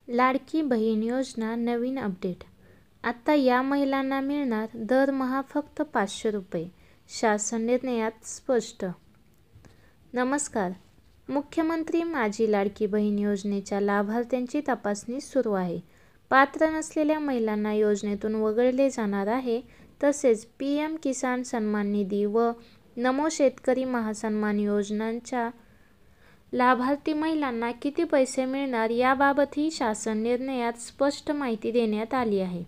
लाडकी बहीण योजना नवीन अपडेट. आता या महिलांना मिळणार दरमहा फक्त 500 रुपये. शासन निर्णयात स्पष्ट. नमस्कार. मुख्यमंत्री माझी लाडकी बहीण योजनेच्या लाभार्थ्यांची तपासणी सुरू आहे. पात्र नसलेल्या महिलांना योजनेतून वगळले जाणार आहे. तसेच पीएम किसान सन्मान निधी व नमो शेतकरी महासन्मान योजनांच्या लाभार्थी महिलांना किती पैसे मिळणार याबाबतही शासन निर्णयात स्पष्ट माहिती देण्यात आली आहे.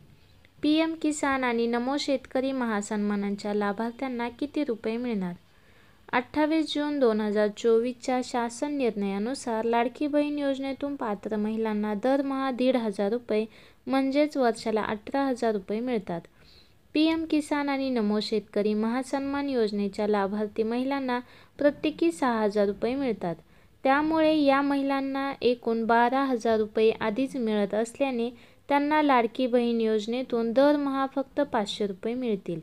पीएम किसान आणि नमो शेतकरी महासन्मानच्या लाभार्थ्यांना किती रुपये मिळणार? 28 जून 2024च्या शासन निर्णयानुसार लाडकी बहीण योजनेतून पात्र महिलांना दरमहा 1,500 रुपये म्हणजेच वर्षाला 18,000 रुपये मिळतात. पीएम किसान आणि नमो शेतकरी महासन्मान योजनेच्या लाभार्थी महिलांना प्रत्येकी 6,000 रुपये मिळतात. त्यामुळे या महिलांना एकूण 12,000 रुपये आधीच मिळत असल्याने त्यांना लाडकी बहीण योजनेतून दरमहा फक्त 500 रुपये मिळतील.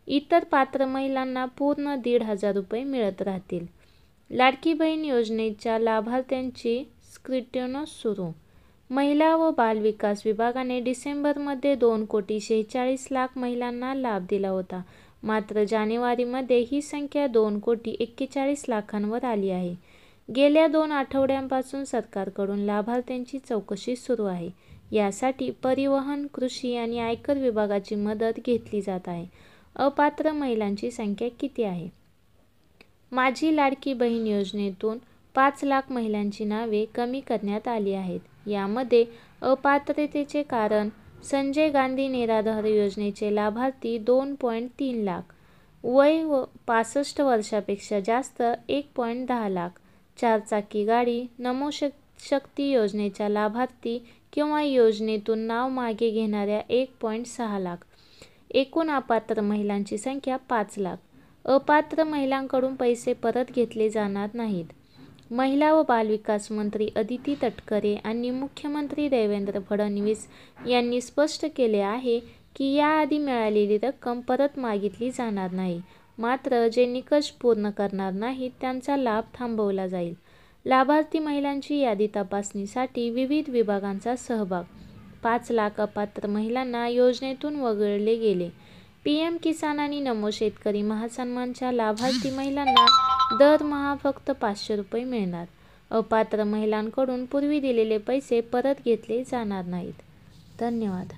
इतर पात्र महिलांना पूर्ण 1,500 रुपये मिळत राहतील. लाडकी बहीण योजनेच्या लाभार्थ्यांची स्क्रुटिनी सुरू. महिला व बालविकास विभागाने डिसेंबरमध्ये 2,46,00,000 महिलांना लाभ दिला होता. मात्र जानेवारीमध्ये ही संख्या 2,41,40,00,000वर आली आहे. गेल्या 2 आठवड्यांपासून सरकारकडून लाभार्थ्यांची चौकशी सुरू आहे. यासाठी परिवहन, कृषी आणि आयकर विभागाची मदत घेतली जात आहे. अपात्र महिलांची संख्या किती आहे? माझी लाडकी बहीण योजनेतून 5,00,000 महिलांची नावे कमी करण्यात आली आहेत. यामध्ये अपात्रतेचे कारण: संजय गांधी निराधार योजनेचे लाभार्थी 2.3 लाख, वय 65 वर्षापेक्षा जास्त 1.10 लाख, 4 चाकी गाडी, नमो शक्ती योजनेच्या लाभार्थी किंवा योजनेतून नाव मागे घेणाऱ्या 1.6 लाख. एकूण अपात्र महिलांची संख्या 5,00,000. अपात्र महिलांकडून पैसे परत घेतले जाणार नाहीत. महिला व बालविकास मंत्री अदिती तटकरे आणि मुख्यमंत्री देवेंद्र फडणवीस यांनी स्पष्ट केले आहे की याआधी मिळालेली रक्कम परत मागितली जाणार नाही. मात्र जे निकष पूर्ण करणार नाहीत त्यांचा लाभ थांबवला जाईल. लाभार्थी महिलांची यादी तपासणीसाठी विविध विभागांचा सहभाग. 5,00,000 अपात्र महिलांना योजनेतून वगळले गेले. पीएम किसान आणि नमो शेतकरी महासन्मानच्या लाभार्थी महिलांना दरमहा फक्त 500 रुपये मिळणार. अपात्र महिलांकडून पूर्वी दिलेले पैसे परत घेतले जाणार नाहीत. धन्यवाद.